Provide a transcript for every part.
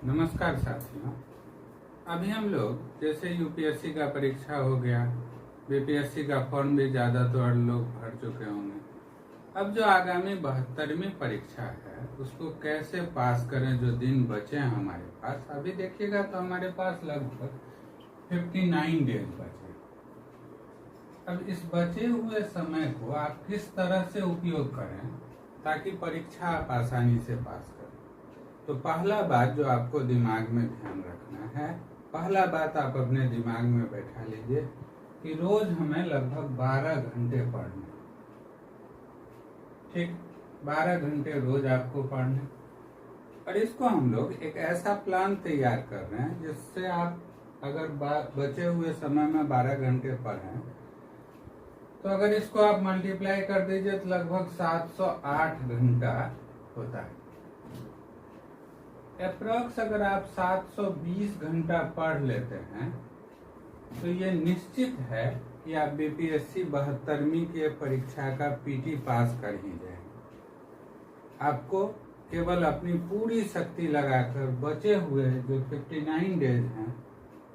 नमस्कार साथियों। अभी हम लोग जैसे यूपीएससी का परीक्षा हो गया, बीपीएससी का फॉर्म भी ज़्यादातर लोग भर चुके होंगे। अब जो आगामी 72वीं परीक्षा है उसको कैसे पास करें, जो दिन बचे हैं हमारे पास। अभी देखिएगा तो हमारे पास लगभग 59 डेज बचे। अब इस बचे हुए समय को आप किस तरह से उपयोग करें ताकि परीक्षा आप आसानी से पास करें। तो पहला बात जो आपको दिमाग में ध्यान रखना है, पहला बात आप अपने दिमाग में बैठा लीजिए कि रोज हमें लगभग 12 घंटे पढ़ना। ठीक, 12 घंटे रोज आपको पढ़ना। और इसको हम लोग एक ऐसा प्लान तैयार कर रहे हैं जिससे आप अगर बचे हुए समय में 12 घंटे पढ़ें तो अगर इसको आप मल्टीप्लाई कर दीजिए तो लगभग 708 घंटा होता है। अप्रॉक्स अगर आप 720 घंटा पढ़ लेते हैं तो ये निश्चित है कि आप बीपीएससी 72वीं के परीक्षा का पीटी पास कर ही जाएंगे। आपको केवल अपनी पूरी शक्ति लगाकर बचे हुए जो 59 डेज हैं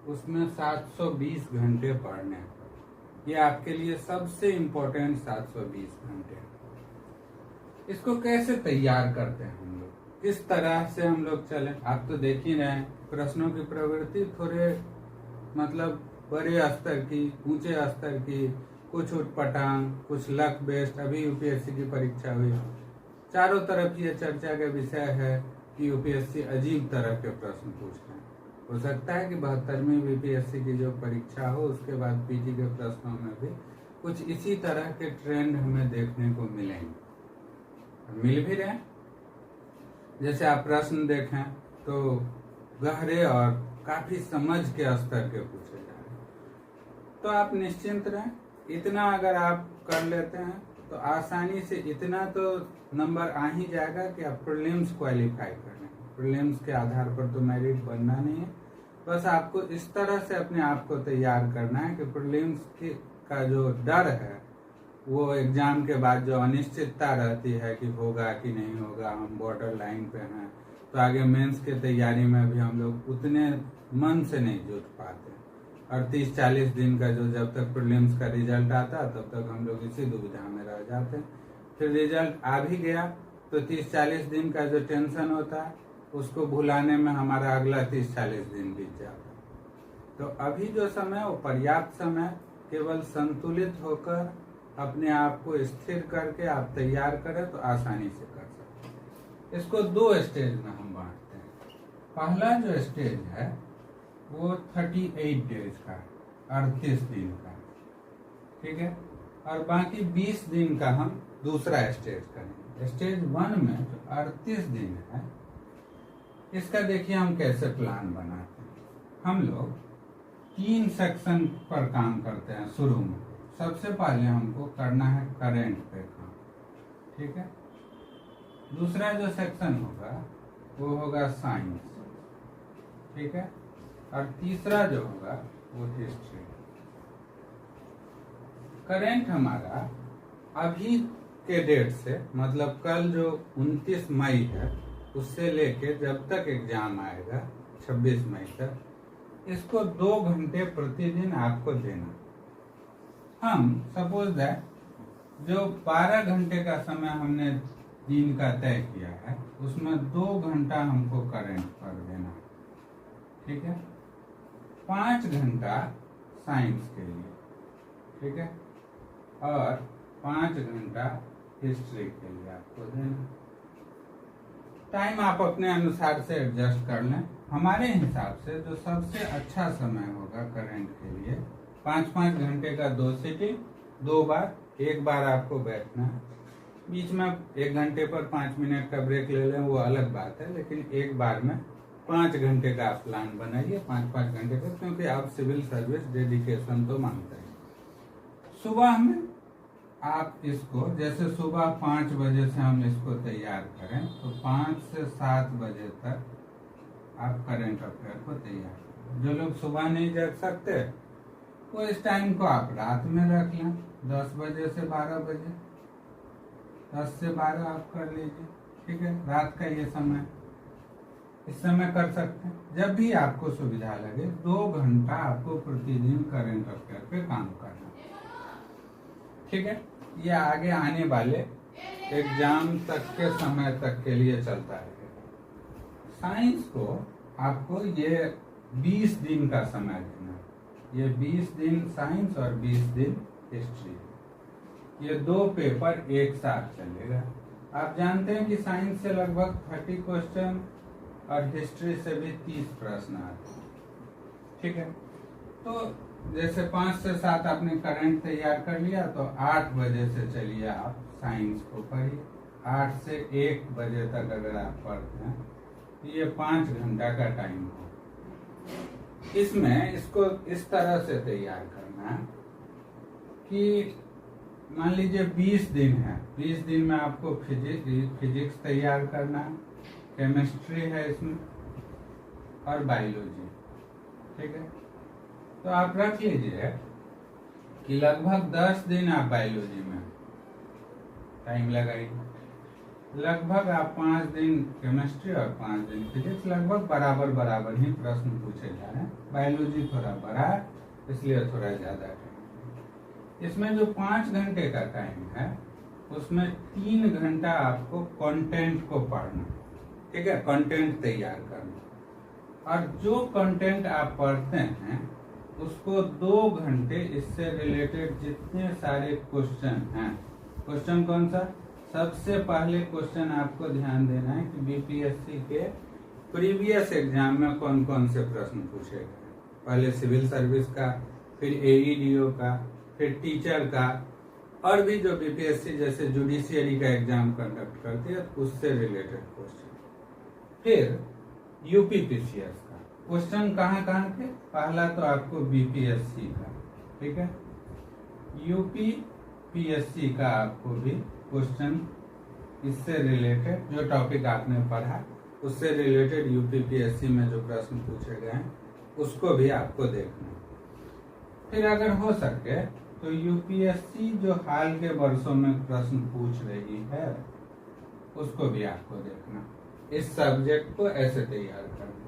उसमें 720 घंटे पढ़ने हैं। ये आपके लिए सबसे इम्पोर्टेंट 720 घंटे। इसको कैसे तैयार करते हैं हम लोग, किस तरह से हम लोग चलें। आप तो देख ही रहे हैं प्रश्नों की प्रवृत्ति थोड़े मतलब बड़े स्तर की, ऊंचे स्तर की, कुछ उटपटांग, कुछ लक बेस्ड। अभी यूपीएससी की परीक्षा हुई, चारों तरफ ये चर्चा का विषय है कि यूपीएससी अजीब तरह के प्रश्न पूछ रहे हैं। हो सकता है कि 72वीं बीपीएससी की जो परीक्षा हो उसके बाद पीटी के प्रश्नों में भी कुछ इसी तरह के ट्रेंड हमें देखने को मिलेंगे, मिल भी रहे हैं। जैसे आप प्रश्न देखें तो गहरे और काफी समझ के स्तर के पूछे जा रहे हैं, तो आप निश्चिंत रहें। इतना अगर आप कर लेते हैं तो आसानी से इतना तो नंबर आ ही जाएगा कि आप प्रीलिम्स क्वालिफाई कर लें। प्रीलिम्स के आधार पर तो मेरिट बनना नहीं है, बस आपको इस तरह से अपने आप को तैयार करना है कि प्रीलिम्स का जो डर है, वो एग्जाम के बाद जो अनिश्चितता रहती है कि होगा कि नहीं होगा, हम बॉर्डर लाइन पे हैं, तो आगे मेंस की तैयारी में भी हम लोग उतने मन से नहीं जुट पाते। और 30-40 दिन का जो जब तक प्रीलिम्स का रिजल्ट आता तब तक हम लोग इसी दुविधा में रह जाते हैं। फिर रिजल्ट आ भी गया तो 30-40 दिन का जो टेंशन होता है उसको भुलाने में हमारा अगला 30-40 दिन बीत जाता है। तो अभी जो समय वो पर्याप्त समय, केवल संतुलित होकर अपने आप को स्थिर करके आप तैयार करें तो आसानी से कर सकते हैं। इसको 2 स्टेज में हम बांटते हैं। पहला जो स्टेज है वो 38 डेज का, 38 दिन का, ठीक है। और बाकी 20 दिन का हम दूसरा स्टेज करेंगे। स्टेज 1 में जो 38 दिन है इसका देखिए हम कैसे प्लान बनाते हैं। हम लोग 3 सेक्शन पर काम करते हैं शुरू में। सबसे पहले हमको करना है करंट पे काम, ठीक है। दूसरा जो सेक्शन होगा वो होगा साइंस, ठीक है। और तीसरा जो होगा वो हिस्ट्री। करंट हमारा अभी के डेट से, मतलब कल जो 29 मई है उससे लेके जब तक एग्जाम आएगा 26 मई तक, इसको 2 घंटे प्रतिदिन आपको देना। हम सपोज दैट जो 12 घंटे का समय हमने दिन का तय किया है उसमें 2 घंटा हमको करंट पर देना, ठीक है। 5 घंटा साइंस के लिए, ठीक है। और 5 घंटा हिस्ट्री के लिए आपको देना। टाइम आप अपने अनुसार से एडजस्ट कर लें। हमारे हिसाब से जो सबसे अच्छा समय होगा करंट के लिए, 5-5 घंटे का 2 सिटिंग, 2 बार, 1 बार आपको बैठना है। बीच में 1 घंटे पर 5 मिनट का ब्रेक ले लें वो अलग बात है, लेकिन एक बार में 5 घंटे का आप प्लान बनाइए, 5-5 घंटे का, क्योंकि आप सिविल सर्विस डेडिकेशन तो मांगते हैं। सुबह में आप इसको, जैसे सुबह 5 बजे से हम इसको तैयार करें तो 5 से 7 बजे तक आप करंट अफेयर को तैयार करें। जो लोग सुबह नहीं जग सकते वो इस टाइम को आप रात में रख लें, 10 बजे से 12 बजे, 10 से 12 आप कर लीजिए, ठीक है, रात का ये समय। इस समय कर सकते हैं। जब भी आपको सुविधा लगे 2 घंटा आपको प्रतिदिन करंट अफेयर पे काम करना, ठीक है। ये आगे आने वाले एग्जाम तक के समय तक के लिए चलता है। साइंस को आपको ये 20 दिन का समय देना, ये 20 दिन साइंस और 20 दिन हिस्ट्री, ये 2 पेपर एक साथ चलेगा। आप जानते हैं कि साइंस से लगभग 30 क्वेश्चन और हिस्ट्री से भी 30 प्रश्न आते हैं, ठीक है। तो जैसे 5 से 7 आपने करंट तैयार कर लिया, तो 8 बजे से चलिए आप साइंस को पढ़िए। 8 से 1 बजे तक अगर आप पढ़ते हैं तो ये 5 घंटा का टाइम हो। इसमें इसको इस तरह से तैयार करना है कि मान लीजिए 20 दिन है, 20 दिन में आपको फिजिक्स तैयार करना है, केमिस्ट्री है इसमें और बायोलॉजी, ठीक है। तो आप रख लीजिए कि लगभग 10 दिन आप बायोलॉजी में टाइम लगाइए, लगभग आप 5 दिन केमिस्ट्री और 5 दिन फिजिक्स, लगभग बराबर बराबर ही प्रश्न पूछे जा रहे हैं। बायोलॉजी थोड़ा बड़ा है इसलिए थोड़ा ज्यादा टाइम। इसमें जो 5 घंटे का टाइम है उसमें 3 घंटा आपको कंटेंट को पढ़ना, ठीक है, कंटेंट तैयार करना। और जो कंटेंट आप पढ़ते हैं उसको 2 घंटे इससे रिलेटेड जितने सारे क्वेश्चन हैं, क्वेश्चन कौन सा, सबसे पहले क्वेश्चन आपको ध्यान देना है कि बीपीएससी के प्रीवियस एग्जाम में कौन कौन से प्रश्न पूछे गए। पहले सिविल सर्विस का, फिर एईडीओ का, फिर टीचर का, और भी जो बीपीएससी जैसे जुडिशियरी का एग्जाम कंडक्ट करती है उससे रिलेटेड क्वेश्चन। फिर यूपीपीसीएस का क्वेश्चन कहाँ कहाँ के, पहला तो आपको बीपीएससी का, ठीक है, यूपीपीएससी का आपको भी क्वेश्चन इससे रिलेटेड जो टॉपिक आपने पढ़ा उससे रिलेटेड यूपीपीएससी में जो प्रश्न पूछे गए हैं उसको भी आपको देखना। फिर अगर हो सके तो यूपीएससी जो हाल के वर्षों में प्रश्न पूछ रही है उसको भी आपको देखना। इस सब्जेक्ट को ऐसे तैयार करना।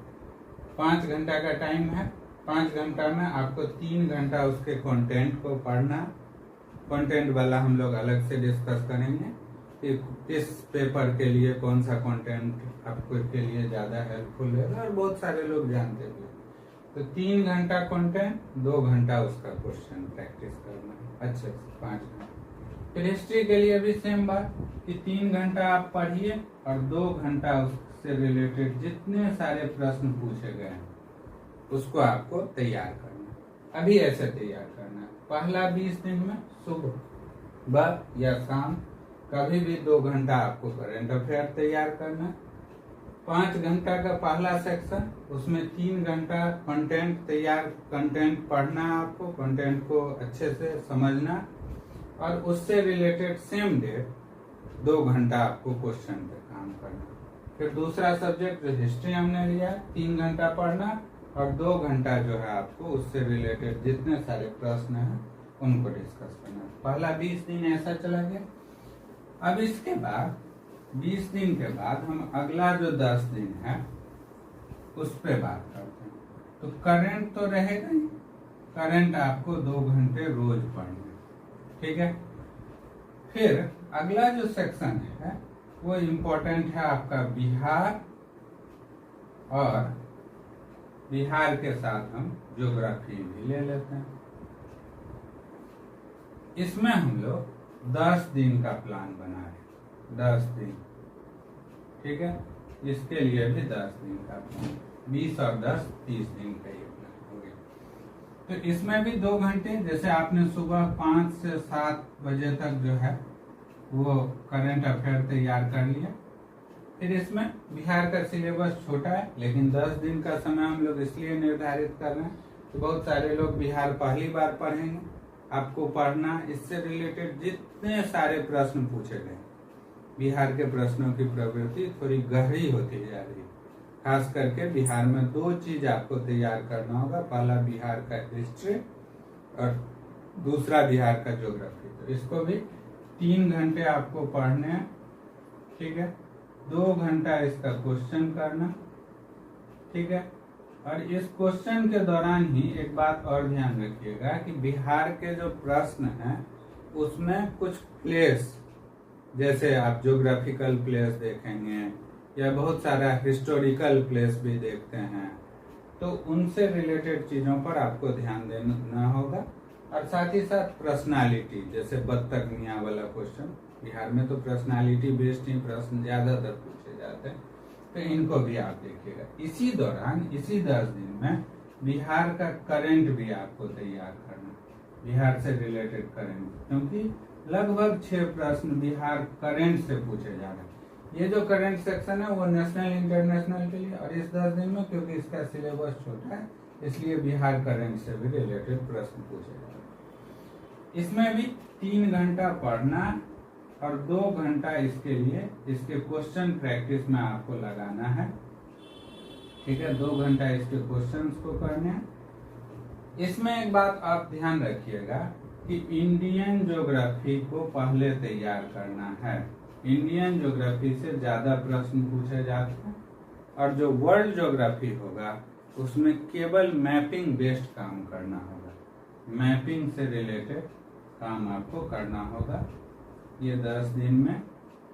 5 घंटा का टाइम है, 5 घंटा में आपको 3 घंटा उसके कंटेंट को पढ़ना। कंटेंट वाला हम लोग अलग से डिस्कस करेंगे कि इस पेपर के लिए कौन सा कंटेंट आपको के लिए ज्यादा हेल्पफुल है, और बहुत सारे लोग जानते भी। तो 3 घंटा कंटेंट, 2 घंटा उसका क्वेश्चन प्रैक्टिस करना है अच्छे से, 5 घंटा। फिर हिस्ट्री के लिए भी सेम बात कि 3 घंटा आप पढ़िए और 2 घंटा उससे रिलेटेड जितने सारे प्रश्न पूछे गए हैं उसको आपको तैयार करना। अभी ऐसे तैयार करना है। पहला 20 दिन में सुबह या शाम कभी भी 2 घंटा आपको करंट अफेयर तैयार करना। 5 घंटा का पहला सेक्शन, उसमें 3 घंटा कंटेंट पढ़ना है आपको, कंटेंट को अच्छे से समझना, और उससे रिलेटेड सेम डे 2 घंटा आपको क्वेश्चन पे काम करना। फिर दूसरा सब्जेक्ट जो हिस्ट्री हमने लिया 3 घंटा पढ़ना और 2 घंटा जो है आपको उससे रिलेटेड जितने सारे प्रश्न हैं उनको डिस्कस करना। पहला 20 दिन ऐसा चला गया। अब इसके बाद 20 दिन के बाद हम अगला जो 10 दिन है उस पे बात करते हैं। तो करंट तो रहेगा ही, करंट आपको 2 घंटे रोज पढ़ना, ठीक है। फिर अगला जो सेक्शन है वो इम्पोर्टेंट है आपका बिहार, और बिहार के साथ हम ज्योग्राफी भी ले लेते हैं। इसमें हम लोग 10 दिन का प्लान बना रहे, 10 दिन, ठीक है। इसके लिए भी 10 दिन का प्लान, 20 और 10 30 दिन का ये प्लान हो गया। तो इसमें भी 2 घंटे, जैसे आपने सुबह 5 से 7 बजे तक जो है वो करंट अफेयर तैयार कर लिया। फिर इसमें बिहार का सिलेबस छोटा है लेकिन 10 दिन का समय हम लोग इसलिए निर्धारित कर रहे हैं तो बहुत सारे लोग बिहार पहली बार पढ़ेंगे। आपको पढ़ना इससे रिलेटेड जितने सारे प्रश्न पूछे गए, बिहार के प्रश्नों की प्रवृत्ति थोड़ी गहरी होती जा रही है। खास करके बिहार में 2 चीज आपको तैयार करना होगा, पहला बिहार का हिस्ट्री और दूसरा बिहार का ज्योग्राफी। तो इसको भी 3 घंटे आपको पढ़ने हैं, ठीक है। 2 घंटा इसका क्वेश्चन करना ठीक है। और इस क्वेश्चन के दौरान ही एक बात और ध्यान रखिएगा कि बिहार के जो प्रश्न हैं उसमें कुछ प्लेस, जैसे आप ज्योग्राफिकल प्लेस देखेंगे या बहुत सारा हिस्टोरिकल प्लेस भी देखते हैं, तो उनसे रिलेटेड चीजों पर आपको ध्यान देना होगा। और साथ ही साथ पर्सनालिटी, जैसे बत्तख मियाँ वाला क्वेश्चन, बिहार में तो पर्सनालिटी बेस्ड ही प्रश्न ज्यादातर पूछे जाते हैं, तो इनको भी आप देखिएगा। इसी दौरान इसी 10 दिन में बिहार का करंट भी आपको तैयार करना, बिहार से रिलेटेड करंट, क्योंकि लगभग 6 प्रश्न बिहार करंट से पूछे जा रहे हैं। ये जो करंट सेक्शन है वो नेशनल इंटरनेशनल के लिए, और इस 10 दिन में क्योंकि इसका सिलेबस छोटा है इसलिए बिहार करंट से भी रिलेटेड प्रश्न पूछे जा रहे हैं। इसमें भी 3 घंटा पढ़ना और 2 घंटा इसके लिए, इसके क्वेश्चन प्रैक्टिस में आपको लगाना है, ठीक है। 2 घंटा इसके क्वेश्चंस को करने हैं। इसमें एक बात आप ध्यान रखिएगा कि इंडियन ज्योग्राफी को पहले तैयार करना है। इंडियन ज्योग्राफी से ज्यादा प्रश्न पूछे जाते हैं, और जो वर्ल्ड ज्योग्राफी होगा उसमें केवल मैपिंग बेस्ड काम करना होगा, मैपिंग से रिलेटेड काम आपको करना होगा। ये 10 दिन में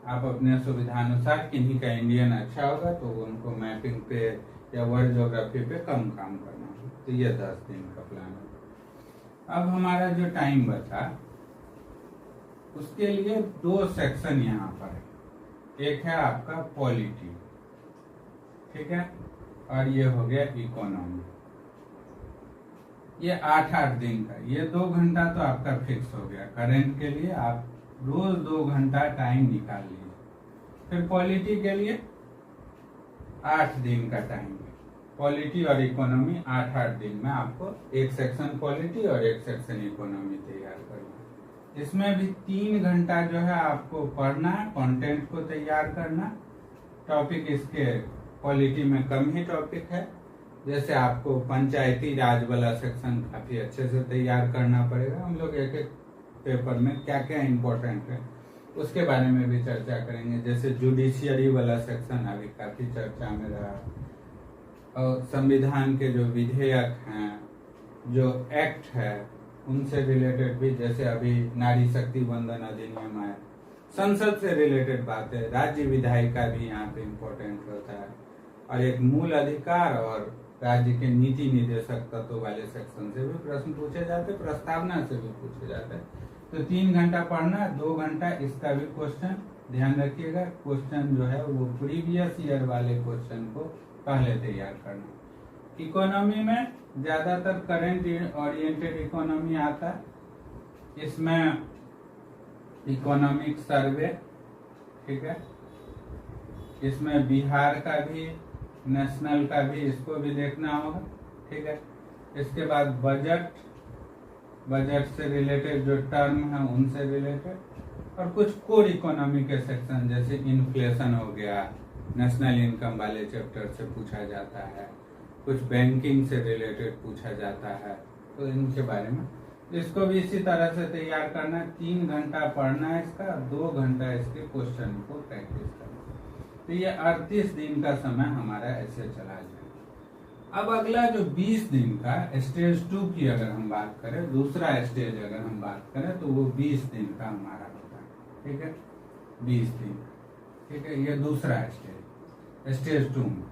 आप अपने सुविधानुसार, किन्हीं का इंडियन अच्छा होगा तो उनको मैपिंग पे या वर्ल्ड ज्योग्राफी पे कम काम करना होगा। तो ये 10 दिन का प्लान है। अब हमारा जो टाइम बचा उसके लिए 2 सेक्शन यहाँ पर है। एक है आपका पॉलिटी, ठीक है, और ये हो गया इकोनॉमी। ये 8-8 दिन का, ये 2 घंटा तो आपका फिक्स हो गया करंट के लिए। आप रोज 2 घंटा टाइम निकाल लीजिए। फिर पॉलिटी के लिए 8 दिन का टाइम है। पॉलिटी और इकोनॉमी 8-8 दिन में आपको एक सेक्शन पॉलिटी और एक सेक्शन इकोनॉमी तैयार करना। इसमें भी 3 घंटा जो है आपको पढ़ना है, कंटेंट को तैयार करना। टॉपिक इसके पॉलिटी में कम ही टॉपिक है, जैसे आपको पंचायती राज वाला सेक्शन काफी अच्छे से तैयार करना पड़ेगा। हम लोग एक एक पेपर में क्या क्या इम्पोर्टेंट है उसके बारे में भी चर्चा करेंगे। जैसे जुडिशियरी वाला सेक्शन अभी काफी चर्चा में रहा, और संविधान के जो विधेयक हैं, जो एक्ट है, उनसे रिलेटेड भी, जैसे अभी नारी शक्ति वंदन अधिनियम आया, संसद से रिलेटेड बातें, राज्य विधायिका भी यहाँ पे इम्पोर्टेंट होता है, और एक मूल अधिकार और राज्य के नीति निदेशक तत्व वाले सेक्शन से भी प्रश्न पूछे जाते, प्रस्तावना से भी पूछे जाते। तो 3 घंटा पढ़ना, 2 घंटा इसका भी क्वेश्चन। ध्यान रखिएगा क्वेश्चन जो है वो प्रीवियस ईयर वाले क्वेश्चन को पहले तैयार करना। इकोनॉमी में ज्यादातर करंट ओरिएंटेड इकोनॉमी आता है। इसमें इकोनॉमिक सर्वे, ठीक है, इसमें बिहार का भी, नेशनल का भी, इसको भी देखना होगा, ठीक है। इसके बाद बजट, बजट से रिलेटेड जो टर्म है उनसे रिलेटेड, और कुछ कोर इकोनॉमी के सेक्शन जैसे इन्फ्लेशन हो गया, नेशनल इनकम वाले चैप्टर से पूछा जाता है, कुछ बैंकिंग से रिलेटेड पूछा जाता है, तो इनके बारे में इसको भी इसी तरह से तैयार करना। 3 घंटा पढ़ना है इसका, 2 घंटा इसके क्वेश्चन को प्रैक्टिस करना। तो ये 38 दिन का समय हमारा ऐसे चला जाए। अब अगला जो 20 दिन का स्टेज 2 की अगर हम बात करें, दूसरा स्टेज अगर हम बात करें तो वो 20 दिन का हमारा होता है, ठीक है, 20 दिन, ठीक है। ये दूसरा स्टेज, स्टेज 2 में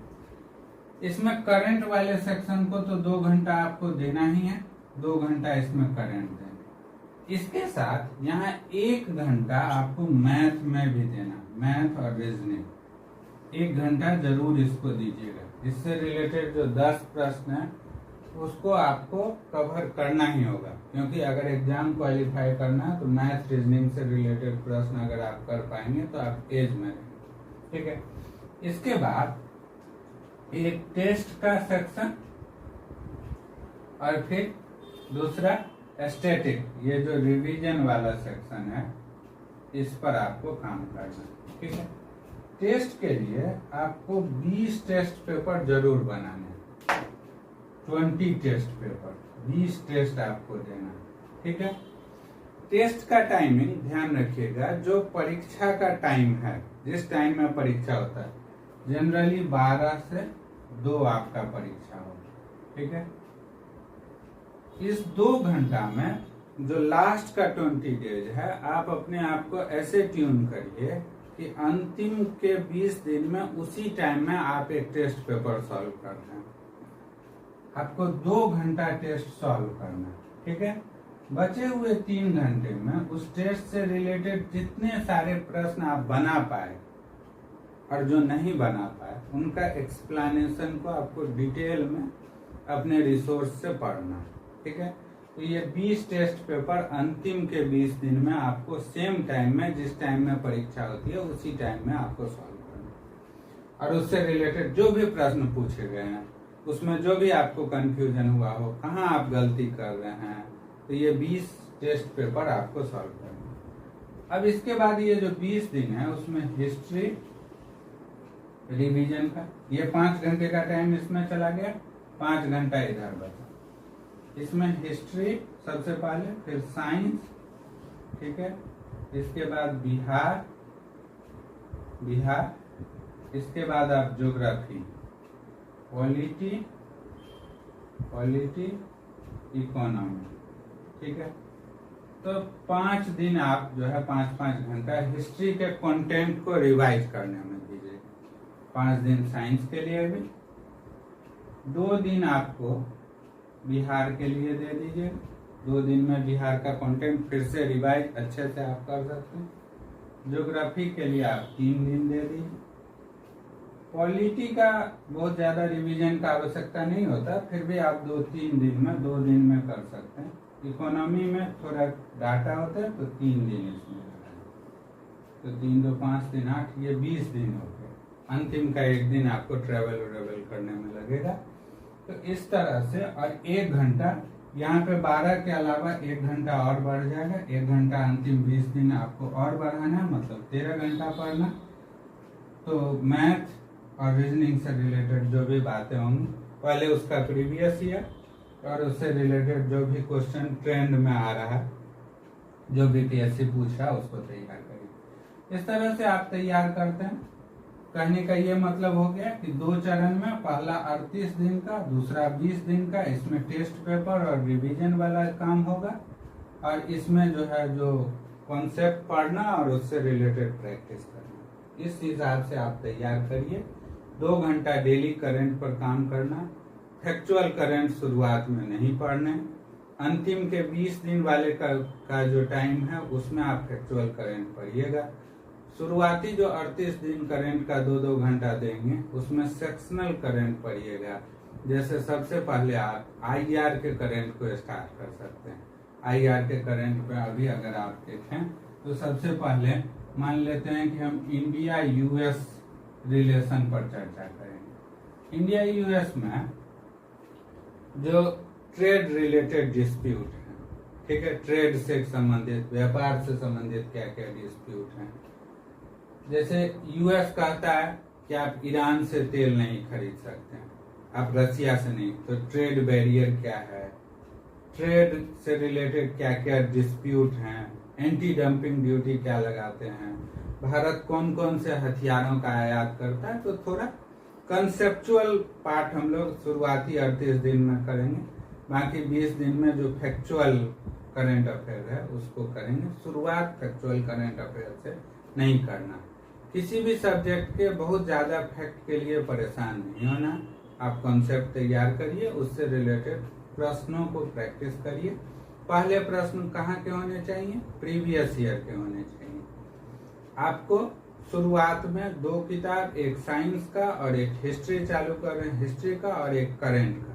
इसमें करंट वाले सेक्शन को तो 2 घंटा आपको देना ही है, 2 घंटा इसमें करंट देना। इसके साथ यहाँ 1 घंटा आपको मैथ में भी देना, मैथ और रीजनिंग 1 घंटा जरूर इसको दीजिएगा। इससे रिलेटेड जो 10 प्रश्न है उसको आपको कवर करना ही होगा, क्योंकि अगर एग्जाम क्वालिफाई करना है तो मैथ रीजनिंग से रिलेटेड प्रश्न अगर आप कर पाएंगे तो आप एज में रहेंगे, ठीक है। इसके बाद एक टेस्ट का सेक्शन, और फिर दूसरा स्टैटिक, ये जो रिवीजन वाला सेक्शन है इस पर आपको काम करना है, ठीक है। टेस्ट के लिए आपको 20 टेस्ट पेपर जरूर बनाने हैं, 20 टेस्ट पेपर, 20 टेस्ट आपको देना, ठीक है। टेस्ट का टाइमिंग ध्यान रखिएगा, जो परीक्षा का टाइम है, जिस टाइम में परीक्षा होता है जनरली 12 से 2 आपका परीक्षा होगा। ठीक है, इस 2 घंटा में जो लास्ट का 20 डेज है, आप अपने आप को ऐसे ट्यून करिए कि अंतिम के 20 दिन में उसी टाइम में आप एक टेस्ट पेपर सॉल्व कर रहे हैं। आपको 2 घंटा टेस्ट सॉल्व करना है। ठीक है, बचे हुए 3 घंटे में उस टेस्ट से रिलेटेड जितने सारे प्रश्न आप बना पाए और जो नहीं बना पाए, उनका एक्सप्लेनेशन को आपको डिटेल में अपने रिसोर्स से पढ़ना है। ठीक है, तो ये 20 टेस्ट पेपर अंतिम के 20 दिन में आपको सेम टाइम में, जिस टाइम में परीक्षा होती है उसी टाइम में आपको सॉल्व करना है। और उससे रिलेटेड जो भी प्रश्न पूछे गए हैं, उसमें जो भी आपको कंफ्यूजन हुआ हो, कहाँ आप गलती कर रहे हैं, तो ये 20 टेस्ट पेपर आपको सॉल्व करना है। अब इसके बाद ये जो 20 दिन है, उसमें हिस्ट्री रिवीजन का ये 5 घंटे का टाइम इसमें चला गया, 5 घंटा इधर बचा। इसमें हिस्ट्री सबसे पहले, फिर साइंस, ठीक है, इसके बाद बिहार, इसके बाद आप ज्योग्राफी, पॉलिटी, इकोनॉमी। ठीक है, तो 5 दिन आप जो है 5-5 घंटा हिस्ट्री के कंटेंट को रिवाइज करने में दीजिए। 5 दिन साइंस के लिए भी, 2 दिन आपको बिहार के लिए दे दीजिए। 2 दिन में बिहार का कंटेंट फिर से रिवाइज अच्छे से आप कर सकते हैं। ज्योग्राफी के लिए आप 3 दिन दे दीजिए। पॉलिटी का बहुत ज्यादा रिवीजन का आवश्यकता नहीं होता, फिर भी आप 2-3 दिन में 2 दिन में कर सकते हैं। इकोनॉमी में थोड़ा डाटा होता है तो 3 दिन इसमें लगाएं, तो 3 2 5 दिन 8, ये 20 दिन हो गए। अंतिम का 1 दिन आपको ट्रेवल करने में लगेगा। तो इस तरह से, और 1 घंटा यहाँ पे 12 के अलावा 1 घंटा और बढ़ जाएगा। 1 घंटा अंतिम 20 दिन आपको और बढ़ाना है, मतलब 13 घंटा पढ़ना। तो मैथ और रीजनिंग से रिलेटेड जो भी बातें होंगी, पहले उसका प्रीवियस ईयर और उससे रिलेटेड जो भी क्वेश्चन ट्रेंड में आ रहा है, जो भी पीएससी पूछ रहा है, उसको तैयार करिए। इस तरह से आप तैयार करते हैं। कहने का ये मतलब हो गया कि 2 चरण में, पहला 38 दिन का, दूसरा 20 दिन का। इसमें टेस्ट पेपर और रिवीजन वाला काम होगा, और इसमें जो है जो कॉन्सेप्ट पढ़ना और उससे रिलेटेड प्रैक्टिस करना। इस हिसाब से आप तैयार करिए। 2 घंटा डेली करंट पर काम करना। फैक्चुअल करंट शुरुआत में नहीं पढ़ने। अंतिम के 20 दिन वाले का जो टाइम है, उसमें आप फैक्चुअल करंट पढ़िएगा। शुरुआती जो 38 दिन करंट का 2-2 घंटा देंगे, उसमें सेक्शनल करंट पढ़िएगा। जैसे सबसे पहले आप आईआर के करंट को स्टार्ट कर सकते हैं। आईआर के करंट पे अभी अगर आप देखें तो सबसे पहले मान लेते हैं कि हम इंडिया यूएस रिलेशन पर चर्चा करेंगे। इंडिया यूएस में जो ट्रेड रिलेटेड डिस्प्यूट है, ठीक है, ट्रेड से संबंधित, व्यापार से संबंधित क्या क्या डिस्प्यूट है। जैसे यूएस कहता है कि आप ईरान से तेल नहीं खरीद सकते हैं, आप रसिया से नहीं, तो ट्रेड बैरियर क्या है, ट्रेड से रिलेटेड क्या क्या डिस्प्यूट हैं, एंटी डंपिंग ड्यूटी क्या लगाते हैं, भारत कौन कौन से हथियारों का आयात करता है। तो थोड़ा कंसेप्चुअल पार्ट हम लोग शुरुआती 38 दिन में करेंगे। बाकी 20 दिन में जो फैक्चुअल करंट अफेयर है उसको करेंगे। शुरुआत फैक्चुअल करंट अफेयर से नहीं करना। किसी भी सब्जेक्ट के बहुत ज्यादा फैक्ट के लिए परेशान नहीं होना। आप कॉन्सेप्ट तैयार करिए, उससे रिलेटेड प्रश्नों को प्रैक्टिस करिए। पहले प्रश्न कहाँ के होने चाहिए, प्रीवियस ईयर के होने चाहिए। आपको शुरुआत में 2 किताब, एक साइंस का और एक हिस्ट्री चालू कर रहे हैं, हिस्ट्री का, और एक करंट का।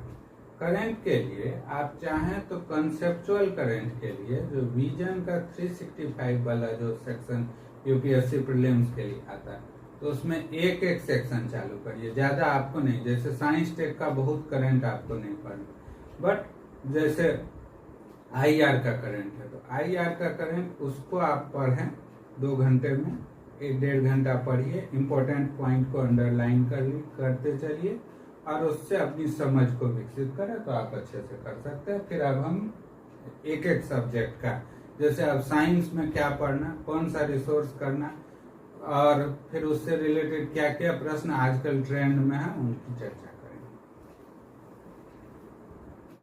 करंट के लिए आप चाहें तो कंसेप्चुअल करंट के लिए जो विजन का 365 वाला जो सेक्शन यूपीएससी प्रीलिम्स के लिए आता है, तो उसमें एक एक सेक्शन चालू करिए, ज्यादा आपको नहीं। जैसे साइंस टेक का बहुत करंट आपको नहीं पढ़ना, बट जैसे आईआर का करंट है तो आईआर का करंट उसको आप पढ़ें 2 घंटे में, 1-1.5 घंटा पढ़िए। इंपॉर्टेंट पॉइंट को अंडरलाइन करते चलिए और उससे अपनी समझ को विकसित करें, तो आप अच्छे से कर सकते हैं। फिर अब हम एक एक सब्जेक्ट का, जैसे अब साइंस में क्या पढ़ना, कौन सा रिसोर्स करना, और फिर उससे रिलेटेड क्या क्या प्रश्न आजकल ट्रेंड में है, उनकी चर्चा